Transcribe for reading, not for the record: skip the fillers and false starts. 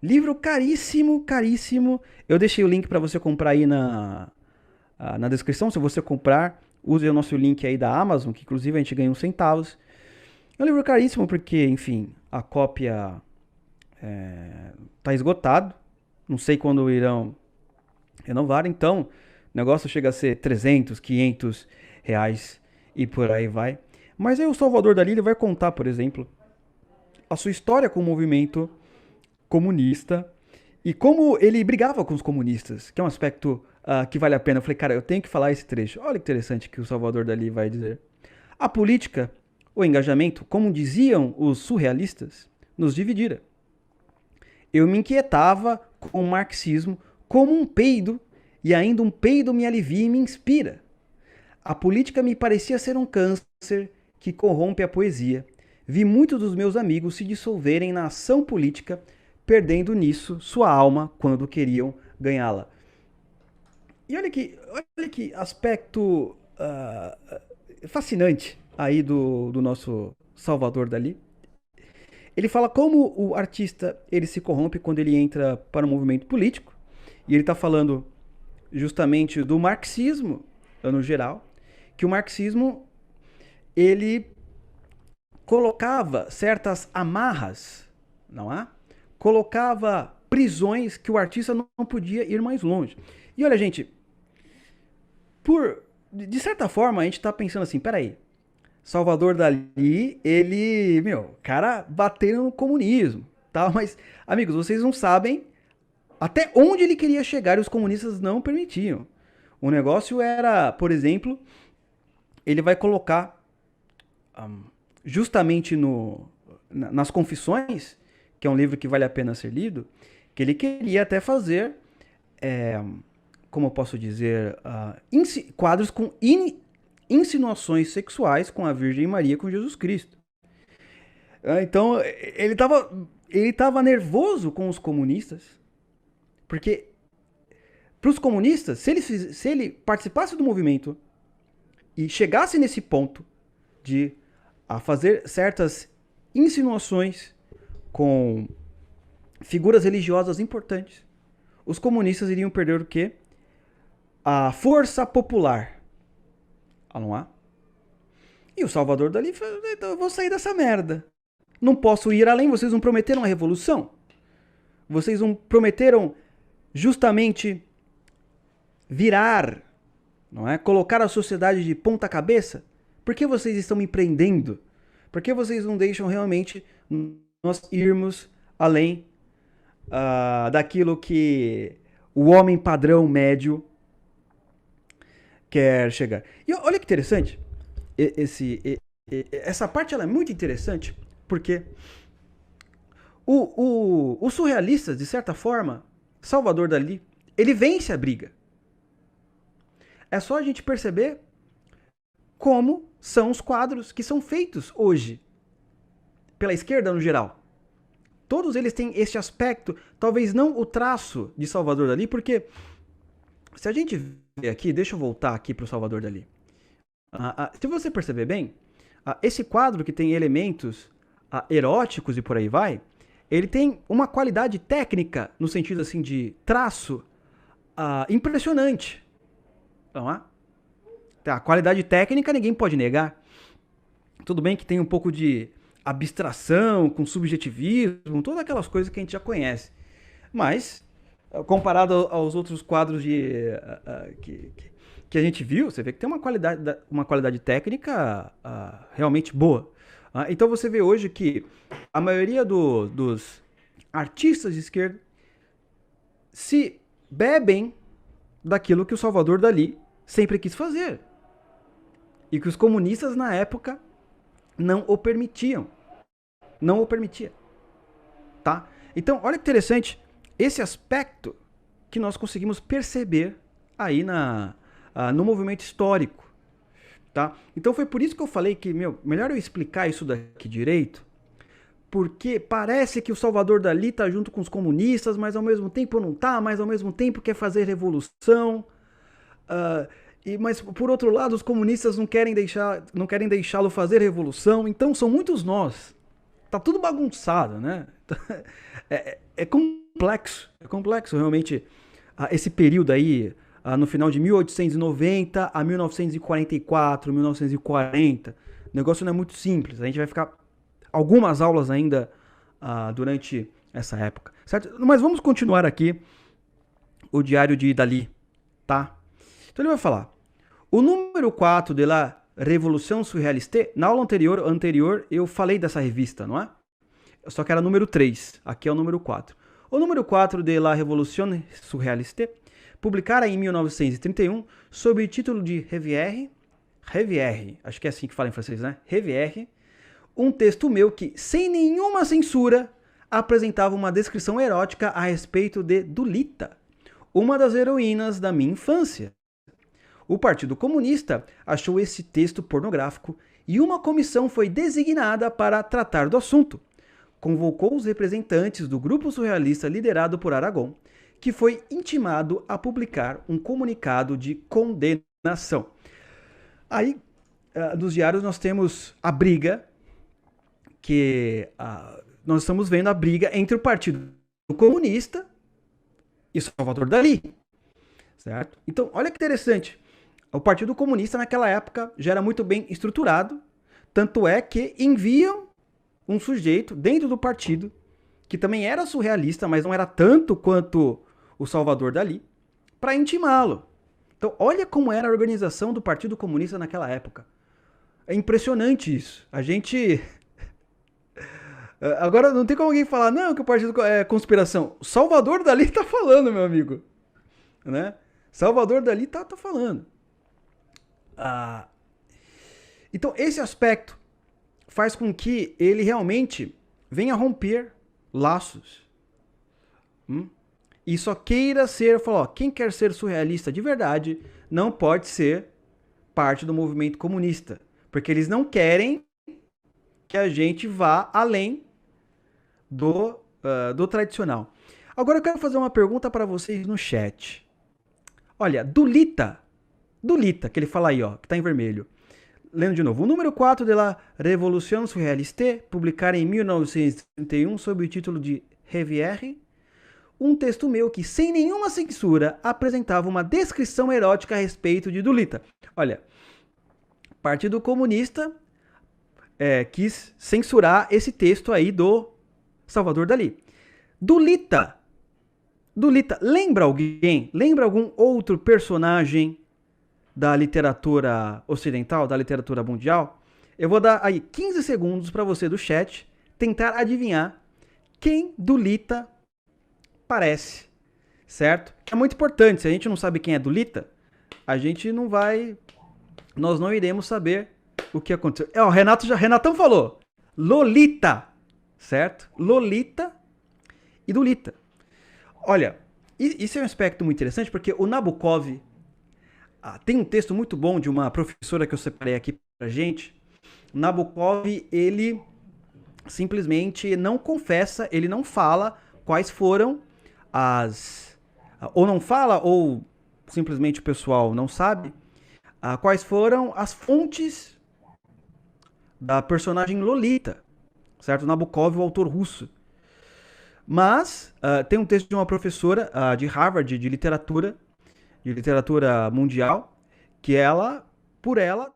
Livro caríssimo, caríssimo. Eu deixei o link para você comprar aí na descrição. Se você comprar, use o nosso link aí da Amazon, que inclusive a gente ganha uns centavos. É um livro caríssimo porque, enfim, a cópia tá esgotado. Não sei quando irão renovar, então o negócio chega a ser 300, 500 reais e por aí vai. Mas aí o Salvador Dalí ele vai contar, por exemplo, a sua história com o movimento comunista e como ele brigava com os comunistas, que é um aspecto que vale a pena. Eu falei, cara, eu tenho que falar esse trecho. Olha que interessante que o Salvador Dalí vai dizer. A política, o engajamento, como diziam os surrealistas, nos dividira. Eu me inquietava com o marxismo como um peido, e ainda um peido me alivia e me inspira. A política me parecia ser um câncer que corrompe a poesia. Vi muitos dos meus amigos se dissolverem na ação política, perdendo nisso sua alma quando queriam ganhá-la. E olha que aspecto fascinante aí do nosso Salvador Dali. Ele fala como o artista ele se corrompe quando ele entra para um movimento político. E ele está falando justamente do marxismo, no geral, que o marxismo ele colocava certas amarras, não é? Colocava prisões que o artista não podia ir mais longe. E olha, gente, de certa forma a gente está pensando assim, peraí, Salvador Dali, ele, meu, cara batendo no comunismo, tá? Mas, amigos, vocês não sabem até onde ele queria chegar e os comunistas não permitiam. O negócio era, por exemplo, ele vai colocar justamente nas Confissões, que é um livro que vale a pena ser lido, que ele queria até fazer, como eu posso dizer, quadros com insinuações sexuais com a Virgem Maria, com Jesus Cristo. Então, ele tava nervoso com os comunistas, porque para os comunistas, se ele participasse do movimento e chegasse nesse ponto de fazer certas insinuações com figuras religiosas importantes, os comunistas iriam perder o quê? A força popular. Não há? E o Salvador Dali falou, então eu vou sair dessa merda. Não posso ir além, vocês não prometeram a revolução? Vocês não prometeram justamente virar, não é? Colocar a sociedade de ponta cabeça? Por que vocês estão me prendendo? Por que vocês não deixam realmente nós irmos além daquilo que o homem padrão médio quer chegar? E olha que interessante, essa parte ela é muito interessante, porque os surrealistas, de certa forma, Salvador Dali, ele vence a briga. É só a gente perceber como são os quadros que são feitos hoje pela esquerda no geral. Todos eles têm este aspecto, talvez não o traço de Salvador Dali, porque se a gente ver aqui, deixa eu voltar aqui para o Salvador Dali. Se você perceber bem, esse quadro que tem elementos eróticos e por aí vai, ele tem uma qualidade técnica, no sentido assim de traço, impressionante. Não é? A qualidade técnica ninguém pode negar. Tudo bem que tem um pouco de abstração, com subjetivismo, todas aquelas coisas que a gente já conhece. Mas, comparado aos outros quadros que a gente viu, você vê que tem uma qualidade técnica realmente boa. Então você vê hoje que a maioria dos artistas de esquerda se bebem daquilo que o Salvador Dali sempre quis fazer. E que os comunistas na época não o permitiam. Não o permitia. Tá? Então, olha que interessante esse aspecto que nós conseguimos perceber aí no movimento histórico. Tá? Então foi por isso que eu falei que, melhor eu explicar isso daqui direito, porque parece que o Salvador Dali tá junto com os comunistas, mas ao mesmo tempo não tá, mas ao mesmo tempo quer fazer revolução. Mas por outro lado, os comunistas não querem deixá-lo fazer revolução, então são muitos nós. Tá tudo bagunçado, né? É como É complexo realmente esse período aí, no final de 1890 a 1944, 1940. O negócio não é muito simples. A gente vai ficar algumas aulas ainda durante essa época, certo? Mas vamos continuar aqui o diário de Dalí, tá? Então ele vai falar: o número 4 de la Revolução Surrealiste, na aula anterior eu falei dessa revista, não é? Só que era número 3, aqui é o número 4. O número 4 de la Revolution Surrealiste, publicara em 1931, sob o título de Revière, acho que é assim que fala em francês, né? Revière, um texto meu que, sem nenhuma censura, apresentava uma descrição erótica a respeito de Dulita, uma das heroínas da minha infância. O Partido Comunista achou esse texto pornográfico e uma comissão foi designada para tratar do assunto. Convocou os representantes do grupo surrealista liderado por Aragon, que foi intimado a publicar um comunicado de condenação. Aí, nos diários, nós temos a briga que nós estamos vendo a briga entre o Partido Comunista e Salvador Dalí, certo? Então, olha que interessante. O Partido Comunista naquela época já era muito bem estruturado, tanto é que enviam um sujeito dentro do partido que também era surrealista, mas não era tanto quanto o Salvador Dalí, para intimá-lo. Então, olha como era a organização do Partido Comunista naquela época. É impressionante isso. A gente... Agora, não tem como alguém falar, não, que o partido é conspiração. Salvador Dalí tá falando, meu amigo. Né? Salvador Dalí tá falando. Então, esse aspecto faz com que ele realmente venha romper laços. E só queira ser, falou, quem quer ser surrealista de verdade não pode ser parte do movimento comunista. Porque eles não querem que a gente vá além do tradicional. Agora eu quero fazer uma pergunta para vocês no chat. Olha, Dulita, que ele fala aí, ó, que tá em vermelho. Lendo de novo. O número 4 de la Revolution Surrealiste, publicada em 1931 sob o título de Revière, um texto meu que, sem nenhuma censura, apresentava uma descrição erótica a respeito de Dulita. Olha, o Partido Comunista quis censurar esse texto aí do Salvador Dalí. Dulita, lembra alguém? Lembra algum outro personagem da literatura ocidental, da literatura mundial? Eu vou dar aí 15 segundos para você do chat tentar adivinhar quem Dulita parece, certo? É muito importante. Se a gente não sabe quem é Dulita, a gente não vai... Nós não iremos saber o que aconteceu. O Renatão falou. Lolita, certo? Lolita e Dulita. Olha, isso é um aspecto muito interessante, porque o Nabokov tem um texto muito bom de uma professora que eu separei aqui pra gente. O Nabokov, ele simplesmente não confessa, ele não fala quais foram ou não fala, ou simplesmente o pessoal não sabe, quais foram as fontes da personagem Lolita, certo? Nabokov, o autor russo. Mas tem um texto de uma professora de Harvard de literatura mundial, que por ela